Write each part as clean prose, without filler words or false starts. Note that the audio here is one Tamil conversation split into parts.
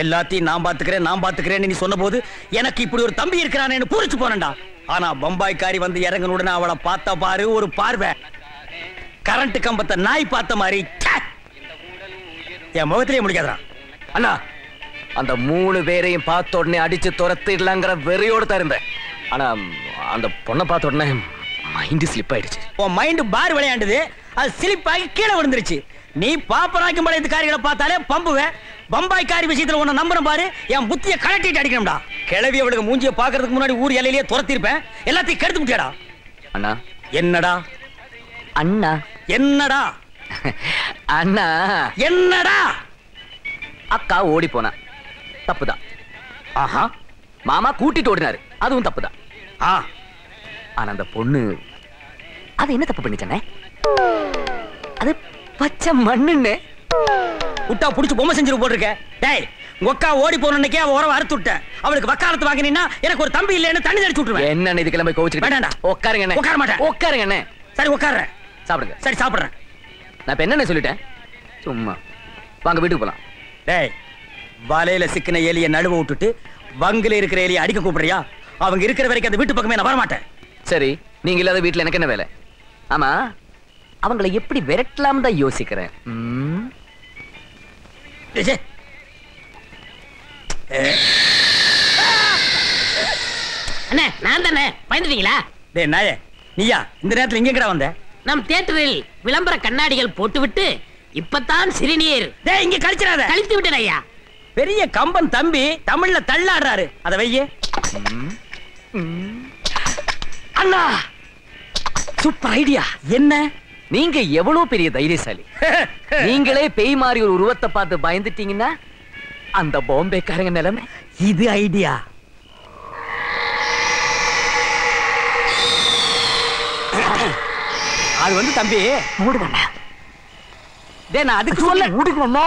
எல்லாத்தையும் நான் பாத்துக்கிறேன் நீ சொன்ன போது எனக்கு இப்படி ஒரு தம்பி இருக்கிறானேன்னு பூரிச்சு போனேன்டா. ஆனா பம்பாய்க்காரி வந்து இறங்கணுடனே அவளை பார்த்த பாரு ஒரு பார்வை, கரண்ட் கம்பத்தை நாய் பார்த்த மாதிரி என் முகத்திலேயே முடிக்காதா. அண்ணா அந்த 3 பேரையும் பார்த்த உடனே அடிச்சு துரத்திடலாங்கிற வெறியோடு தான் இருந்தேன். ஆனா அந்த பொண்ணை பார்த்த உடனே மைண்ட் ஸ்லிப் ஆயிடுச்சு. உன் மைண்ட் பார் விளையாண்டுது, அது ஸ்லிப் ஆகி கீழே விழுந்துருச்சு. நீ பாப்பராக்கும் பழைய காரிகளை பார்த்தாலே பம்புவேன். பம்பாய்க்காரி விஷயத்துல உன்னை நம்புறேன் பாரு, என் புத்தியை கலட்டிட்டு அடிக்கணும்டா. கிளவி அவளுக்கு மூஞ்சிய பாக்குறதுக்கு முன்னாடி ஊர் எல்லையிலேயே துரத்திருப்பேன். எல்லாத்தையும் கெடுத்து முட்டியாடா. அண்ணா என்னடா அண்ணா என்னடா அண்ணா என்னடா அக்கா ஓடி போனா தப்புதான். ஆஹா மாமா கூட்டிட்டு ஓடினாரு, அதுவும் தப்புதான். ஆனா அந்த பொண்ணு அது என்ன தப்பு பண்ணிச்சனே? அது பச்சை மண்ணுன்னு விட்டா புடிச்சு பொம்மை செஞ்சிரு போட்டிருக்க. டேய் உக்கா ஓடி போனன்னைக்கே அவ உறவை அறுத்து விட்டேன். அவளுக்கு வக்காலத்து வாங்கினா எனக்கு ஒரு தம்பி இல்லைன்னு தண்ணி தெளிச்சு விட்டுருவேன். என்ன இது கிளம்பி கோவிச்சுக்கிட்டு வேண்டாம்டா. உட்காருங்க அண்ணே. உட்கார மாட்டேன். உட்காருங்க அண்ணே. சரி உட்கார்றேன். சாப்பிடுங்க. சரி சாப்பிடுறேன். நான் இப்ப என்ன சொல்லிட்டேன்? சும்மா வாங்க வீட்டுக்கு போலாம். டேய் வலையில சிக்கின எலியை நழுவ விட்டுட்டு வங்கில இருக்கிற எலியை அடிக்க கூப்பிடுறியா? அவங்க இருக்கிற வரைக்கும் அந்த வீட்டு பக்கமே நான் வரமாட்டேன். சரி நீங்க இல்லாத வீட்டுல எனக்கு என்ன வேலை? ஆமா அவங்களை எப்படி விரட்டலாம் தான் யோசிக்கிறேன். அண்ணே நான் தானே, பயந்துட்டீங்களா? டேய் நாயே நீயா இந்த நேரத்துல இங்க எங்கடா வந்த? நம் தியேட்டரில் விளம்பர கண்ணாடிகள் போட்டுவிட்டு இப்பதான் சிறுநீர். டேய் இங்க கழிச்சிராத. கழித்து விட்டேன் ஐயா. பெரிய கம்பன் தம்பி தமிழ்ல தள்ளாடுறாரு, அத வையே. அண்ணா சூப்பர் ஐடியா. என்ன நீங்க எவ்வளவு பெரிய தைரியசாலி. நீங்களே பேய் மாதிரி ஒரு உருவத்தை பார்த்து பயந்துட்டீங்கன்னா அந்த பாம்பேக்காரங்க நிலைமை. இது ஐடியா. அது வந்து தம்பி மூடுங்கண்ணா. டேய் நான் அதுக்கு சொல்ல மூடுங்கண்ணா.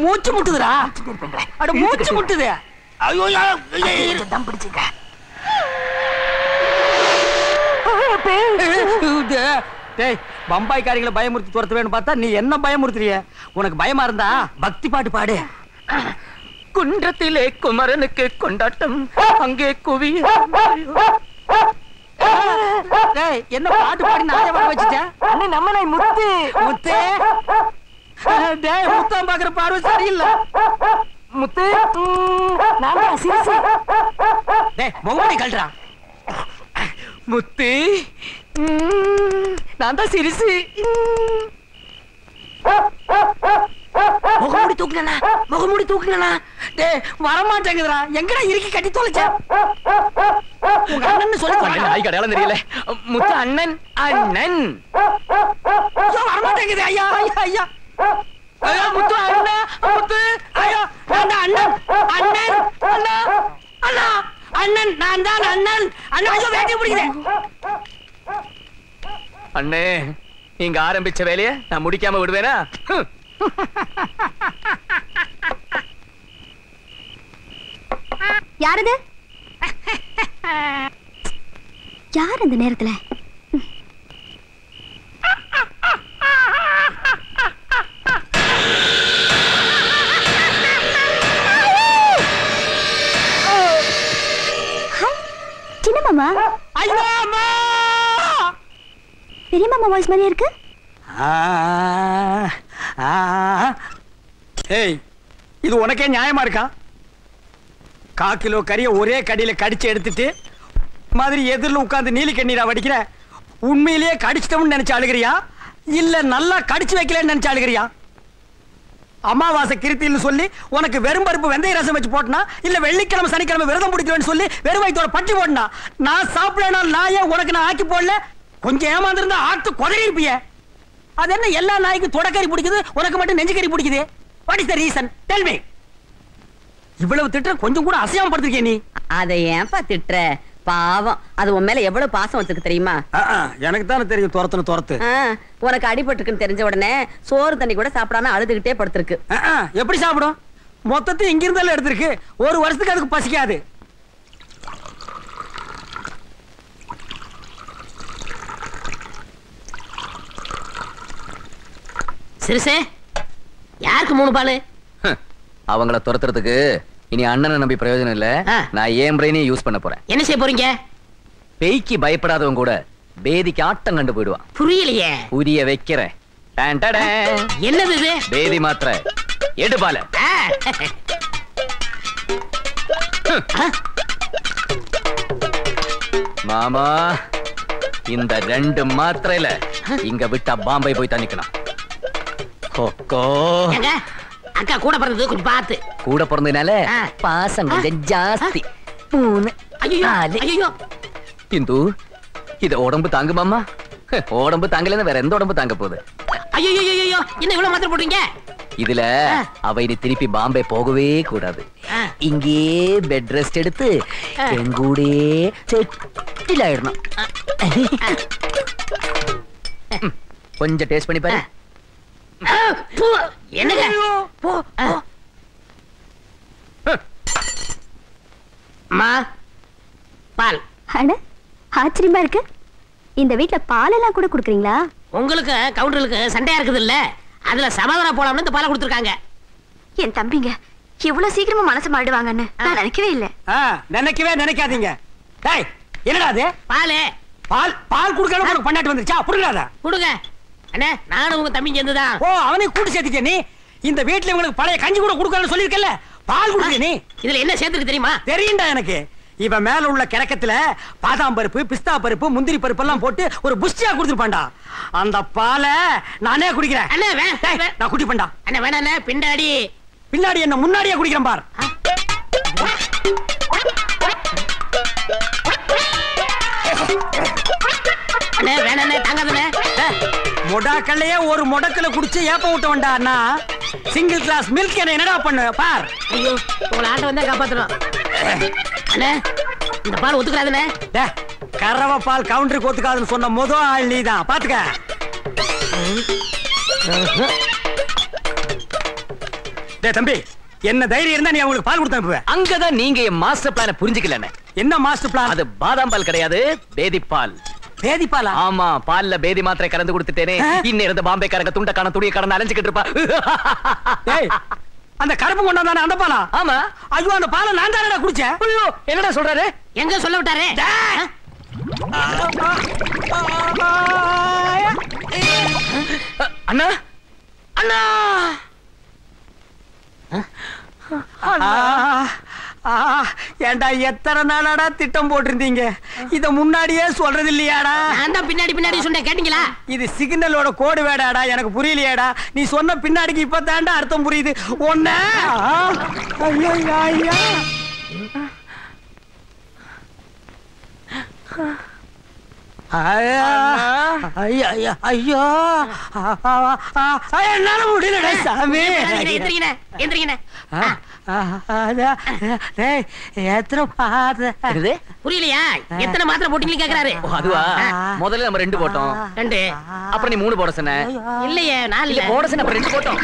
மூச்சு முட்டுதுடா. அட மூச்சு முட்டுது. ஐயோ தம் பிடிச்சுங்க. டேய் பம்பாய்க்காரிகளை பயமுறுத்தி துரத்துவேன்னு பார்த்தா நீ என்ன பயமுறுத்துறிய? உனக்கு பயமா இருந்தா பக்தி பாட்டு பாடு. குன்றத்திலே குமரனுக்கு கொண்டாட்டம் அங்கே குவி. டேய் என்ன பாட்டு பாடி நானே பாட வச்சிட்டேன். அண்ணே நம்ம நாய் முத்து. முத்து டேய் முத்தம் பாக்குற பார்வை சரியில்லை. முத்து நான் தான் சிரிசி. டேய் முகமூடி கழட்டா. முத்து நான் தான் சிரிசி. முகமூடி தூக்குங்கண்ணா, முகமூடி தூக்குங்கண்ணா. டேய் வரமாட்டேங்குதுடா. எங்கடா இறுக்கி கட்டி தொலைச்ச? உங்க அண்ணன் சொல்லி நாய் கடையாளம் தெரியல. முத்து அண்ணன் அண்ணன் வரமாட்டேங்குது. ஐயா ஐயா ஐயா ஐயா முத்து அண்ணா முத்து ஐயா நான் அண்ணன் அண்ணன் அண்ணா அண்ணா அண்ணன் நான் தான் அண்ணன் அண்ணா. ஐயோ வேட்டி பிடிக்குது. அண்ணே நீங்க ஆரம்பிச்ச வேலைய நான் முடிக்காம விடுவேனா? யாரது? யார் அந்த நேரத்துல? சின்ன மாமா. ஐயோ அம்மா. பெரிய மாமா வாய்ஸ் மாதிரியே இருக்கு. ஏய் இது உனக்கே நியாயமா இருக்கா? 1/4 கிலோ கறியை ஒரே கடியில கடிச்சு எடுத்துட்டு மாதிரி எதிரில் உட்கார்ந்து நீலி கண்ணீரா வடிக்கிற. உண்மையிலேயே கடிச்சிட்டோம்னு நினைச்சு அழுகிறியா இல்ல நல்லா கடிச்சு வைக்கலன்னு நினைச்சு அழுகிறியா? அமாவாசை கிருத்தின்னு சொல்லி உனக்கு வெறும் பருப்பு வெந்தய ரசம் வச்சு போட்டனா இல்ல வெள்ளிக்கிழமை சனிக்கிழமை விரதம் பிடிக்கிறேன்னு சொல்லி வெறும் வயித்தோட பட்டி போட்டனா? நான் சாப்பிடனா நாயே உனக்கு நான் ஆக்கி போடல. கொஞ்சம் ஏமாந்திருந்தா ஆட்டு கொதறி இருப்பிய. அது என்ன எல்லா நாய்க்கும் தொடக்கறி பிடிக்குது, உனக்கு மட்டும் நெஞ்சுக்கறி பிடிக்குது? What is the reason? Tell me. இவ்வளவு திட்டுற கொஞ்சம் கூட அசையாம படுத்திருக்கே நீ. அதை ஏன்பா திட்டுற? பாவம், அது உன் மேல எவ்வளவு பாசம் வச்சிருக்கு தெரியுமா? எனக்கு தானே தெரியும் துரத்து. உனக்கு அடிபட்டுருக்குன்னு தெரிஞ்ச உடனே சோறு தண்ணி கூட சாப்பிடாம அழுதுகிட்டே படுத்திருக்கு. எப்படி சாப்பிடும்? மொத்தத்தை இங்க இருந்தாலும் எடுத்திருக்கு. ஒரு வருஷத்துக்கு அதுக்கு பசிக்காது. சிறுசே யாருக்கு 3 பால்? அவங்கள துரத்துறதுக்கு இனி அண்ணனை நம்பி பிரயோஜனம் இல்ல. நான் ஏன் பிரெயினையும் யூஸ் பண்ண போறேன். என்ன செய்ய போறீங்க? பேய்க்கு பயப்படாதவங்க கூட பேதிக்கு ஆட்டம் கண்டு போயிடுவான். புரியலையே. புரிய வைக்கிறேன். என்னது இது? பேதி மாத்திரை. எடு பால. மாமா இந்த 2 மாத்திரையில இங்க விட்டா பாம்பே போய் தண்ணிக்கணும். அக்கா கூட பிறந்தது கொஞ்சம் பார்த்து. கூட பிறந்ததுனால பாசம் கொஞ்சம் ஜாஸ்தி. 3 ஐயோ இந்து இத உடம்பு தாங்குமாமா? உடம்பு தாங்கலன்னா வேற எந்த உடம்பு தாங்க போகுது? ஐயோ என்ன இவ்வளவு மாத்திரை போடுறீங்க? இதுல அவ இனி திருப்பி பாம்பே போகவே கூடாது. இங்கே பெட் ரெஸ்ட் எடுத்து எங்கூடே செட்டில் ஆயிடணும். கொஞ்சம் டேஸ்ட் பண்ணி பாரு. என்னங்க பால். அட ஆச்சரியமா இருக்கு. இந்த வீட்ல பாலெல்லாம் கூட குடுக்குறீங்களா? உங்களுக்கு கவுண்டருக்கு சண்டையா இருக்குது இல்ல, அதுல சமாதானம் போலாம்னு இந்த பாலை கொடுத்துருக்காங்க. என் தம்பிங்க இவ்வளவு சீக்கிரமா மனசு மாறிடுவாங்கன்னு நான் நினைக்கவே இல்ல. நினைக்காதீங்க. டேய் என்னடா அது? பால் பால் பால் குடுக்கற உனக்கு பண்ணாட்டு வந்துச்சா? புடுங்கடா. குடுங்க. அண்ணே நானும் உங்க தம்பி சேர்ந்துதான். ஓ அவனை கூட்டி சேர்த்துட்டே நீ. இந்த வீட்ல உங்களுக்கு பழைய கஞ்சி கூட குடுக்கறன்னு சொல்லிருக்கல. பால் குடுக்கற நீ. இதுல என்ன சேர்த்துருக்கு தெரியுமா? தெரியும்டா எனக்கு. இவன் மேல உள்ள கிரக்கத்துல பாதாம் பருப்பு, பிஸ்தா பருப்பு, முந்திரி பருப்பு எல்லாம் போட்டு ஒரு புஷ்டியா கொடுத்துருப்பான்டா. அந்த பாலை நானே குடிக்கிறேன். அண்ணே நான் குடிப்பேன்டா. அண்ணே வேணாண்ணே பின்னாடி. பின்னாடி என்ன முன்னாடியே குடிக்கிறேன் பார். அண்ணே வேணாண்ணே தாங்காதண்ணே. மொடாக்கல்லையே ஒரு முடக்கல குடிச்சு ஏப்ப விட்டவன்டா. அண்ணா சிங்கிள் கிளாஸ் மில்க் என்ன என்னடா பண்ணு பார். ஐயோ உங்களை ஆட்ட வந்தா காப்பாத்துறோம். அண்ணே இந்த பால் ஒத்துக்கிறாதுண்ணே. கறவை பால் கவுண்டருக்கு ஒத்துக்காதுன்னு சொன்ன முதல் ஆள் நீதான். பாத்துக்க. டேய் தம்பி என்ன தைரியம் இருந்தா நீ அவங்களுக்கு பால் கொடுத்து அனுப்புவ. அங்கதான் நீங்க என் மாஸ்டர் பிளான புரிஞ்சுக்கல. என்ன மாஸ்டர் பிளான்? அது பாதாம் பால் கிடையாது, பேதி பால். பேதி பாலா? ஆமா, பால்ல பேதி மாத்திரை கலந்து கொடுத்துட்டேனே. இன்னும் இருந்த பாம்பே காரங்க துண்ட காண துணியை கடந்து அலைஞ்சுக்கிட்டு இருப்பா. அந்த கருப்பு கொண்டாந்தானே அந்த பாலா? ஆமா. ஐயோ அந்த பாலை நான் தானடா குடிச்சேன். ஐயோ என்னடா சொல்றாரு? எங்க சொல்ல விட்டாரு? அண்ணா அண்ணா ஏண்டா எத்தனை நாளாடா திட்டம் போட்டிருந்தீங்க? இத முன்னாடியே சொல்றது இல்லையாடா? நான் தான் பின்னாடி பின்னாடி சொன்னேன், கேட்டீங்களா? இது சிக்னலோட கோடு வேடாடா, எனக்கு புரியலையாடா. நீ சொன்ன பின்னாடிக்கு இப்ப தாண்டா அர்த்தம் புரியுது. ஒண்ணு ஐயோ என்னால முடியலடா சாமி. புரியலையா? எத்தனை மாத்திரை போட்டீங்க கேக்குறாரு. அதுவா? முதல்ல நம்ம 2 போட்டோம். 2 அப்புறம் நீ 3 போட சொன்ன. இல்லையே 4 போட சொன்ன. அப்புறம் 2 போட்டோம்.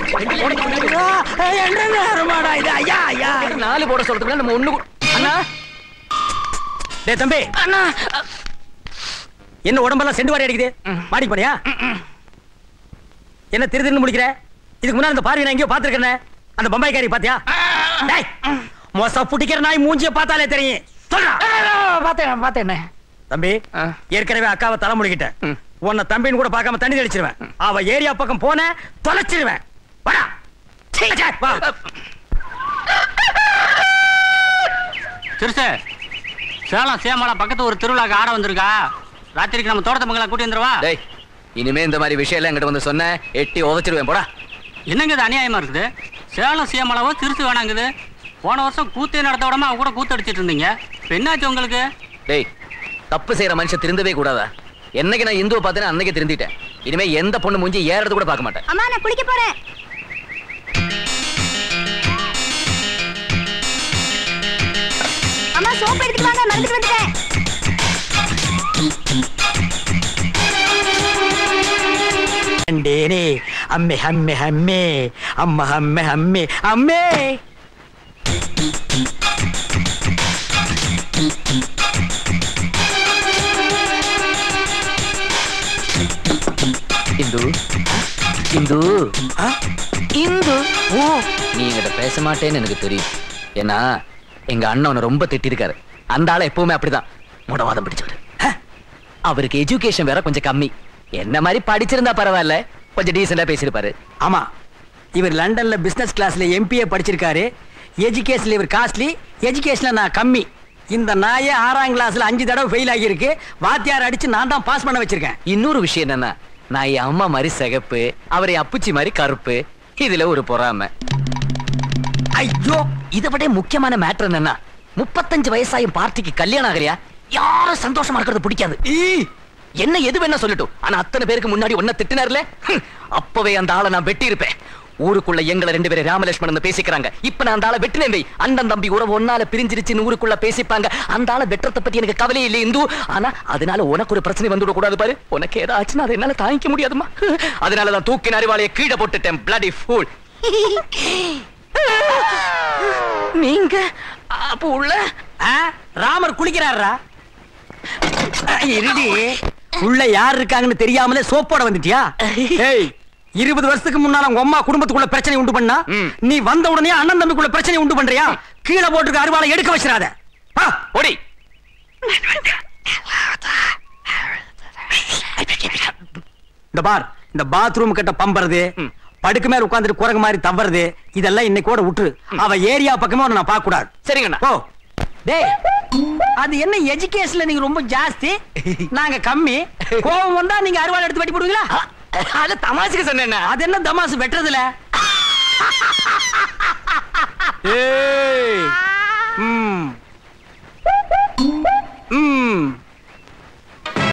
4 போட சொல்றதுக்கு நம்ம 1. அண்ணா டேய் தம்பி, அண்ணா என்ன உடம்பெல்லாம் செண்டு வாரி அடிக்குது? மாடி போறியா? என்ன திருதின்னு முடிக்கிற? இதுக்கு முன்னாடி அந்த பார்வை நான் எங்கேயோ பாத்துருக்கேன். அந்த பம்பாய்க்காரி பாத்தியா? டேய் மோச புடிக்கிற நாய் மூஞ்சிய பார்த்தாலே தெரியும். சொல்றா. பாத்தேன் தம்பி, ஏற்கனவே அக்காவை தலை முடிக்கிட்டேன். உன்னை தம்பின்னு கூட பார்க்காம தண்ணி தெளிச்சிருவேன். அவ ஏரியா பக்கம் போன தொலைச்சிருவேன். வாடா. வா. சிறுசு, சேலம் சேமலா பக்கத்து ஒரு திருவிழாக்கு ஆட வந்திருக்கா. ராத்திரிக்கு நம்ம தோட்டத்தை மங்களா கூட்டி வந்துருவா. டேய் இனிமே இந்த மாதிரி விஷயம் எல்லாம் என்கிட்ட வந்து சொன்ன எட்டி உதச்சிருவேன். போடா. என்னங்க இது அநியாயமா இருக்குது? சேலம் சேமலாவோ சிறுசு வேணாங்குது. போன வருஷம் கூத்தே நடத்த விடாம அவ கூட கூத்து அடிச்சிட்டு இருந்தீங்க. என்னாச்சு உங்களுக்கு? டேய் தப்பு செய்யற மனுஷன் திருந்தவே கூடாதா? என்னைக்கு நான் இந்துவை பார்த்தேன் அன்னைக்கு திருந்திட்டேன். இனிமே எந்த பொண்ணு மூஞ்சி ஏறது கூட பார்க்க மாட்டேன். அம்மா நான் குளிக்க போறேன். அம்மா சோப் எடுத்துட்டு வாங்க, மறந்துட்டு வந்துட்டேன். அம்மே அம்மே அம்மே அம்மா அம்மே அம்மே அம்மே. இந்து இந்து இந்து ஓ நீ என்கிட்ட பேச மாட்டேன்னு எனக்கு தெரியும். ஏன்னா எங்க அண்ணன் உன்னை ரொம்ப திட்டிருக்காரு. அந்த ஆளை எப்பவுமே அப்படிதான் முடவாதம் பிடிச்சவரு. அவருக்கு எஜுகேஷன் வேற கொஞ்சம் கம்மி. என்ன மாதிரி படிச்சிருந்தா பரவாயில்ல, கொஞ்சம் டீசெண்டா பேசிருப்பாரு. ஆமா, இவர் லண்டன்ல பிசினஸ் கிளாஸ்ல எம்பிஏ படிச்சிருக்காரு. எஜுகேஷன்ல இவர் காஸ்ட்லி, எஜுகேஷன்ல நான் கம்மி. இந்த நாயே 6ஆம் கிளாஸ்ல 5 தடவை ஃபெயில் ஆகியிருக்கு. வாத்தியார் அடிச்சு நான் தான் பாஸ் பண்ண வச்சிருக்கேன். இன்னொரு விஷயம் என்னன்னா, நான் என் அம்மா மாதிரி சிகப்பு, அவரை அப்புச்சி மாதிரி கருப்பு. இதுல ஒரு பொறாமை. ஐயோ, இதை விட முக்கியமான மேட்டர் என்னன்னா, 35 வயசாயும் பார்ட்டிக்கு கல்யாணம் ஆகறியா? யாரும் சந்தோஷமா இருக்கிறது பிடிக்காது. என்ன எது வேணா சொல்லட்டும், ஆனா அத்தனை பேருக்கு முன்னாடி ஒன்ன திட்டினார்ல, அப்பவே அந்த ஆளை நான் வெட்டி இருப்பேன். ஊருக்குள்ள எங்களை 2 பேரும் ராமலட்சுமணன் பேசிக்கிறாங்க. இப்ப நான் அந்த ஆளை வெட்டினேன் வை. அண்ணன் தம்பி உறவு ஒன்னால பிரிஞ்சிருச்சுன்னு ஊருக்குள்ள பேசிப்பாங்க. அந்த ஆளை வெட்டுறத பத்தி எனக்கு கவலையே இல்லை இந்து. ஆனா அதனால உனக்கு ஒரு பிரச்சனை வந்துட கூடாது பாரு. உனக்கு ஏதாச்சுன்னா அதை என்னால தாங்கிக்க முடியாதுமா. அதனாலதான் தூக்கின அறிவாளைய கீழே போட்டுட்டேன். bloody fool. நீங்க அப்ப உள்ள ராமர் குளிக்கிறாரா? இருடி, உள்ள யார் இருக்காங்கன்னு தெரியாமலே சோப்போட வந்துட்டியா? ஏய், 20 வருஷத்துக்கு முன்னால உங்க அம்மா குடும்பத்துக்குள்ள பிரச்சனை உண்டு பண்ணா, நீ வந்த உடனே அண்ணன் தம்பிக்குள்ள பிரச்சனை உண்டு பண்றியா? கீழே போட்டுருக்க அருவாளை எடுக்க வச்சிடாத. ஓடி. இந்த பார், இந்த பாத்ரூம் கிட்ட பம்பறது, படுக்கு மேல உட்கார்ந்துட்டு குரங்கு மாதிரி தவறது, இதெல்லாம் இன்னைக்கோட விட்டுரு. அவ ஏரியா பக்கமே நான் பார்க்க கூடாது. சரிங்கண்ணா. ஓ டேய், அது என்ன எஜுகேஷன்ல நீங்க ரொம்ப ஜாஸ்தி, நாங்க கம்மி. கோவம் வந்தா நீங்க அருவாள் எடுத்து வெட்டி போடுவீங்களா? அத தமாசுக்கு சொன்னேன். அது என்ன தமாசு வெட்டுறதுல? ஏய், ம் ம்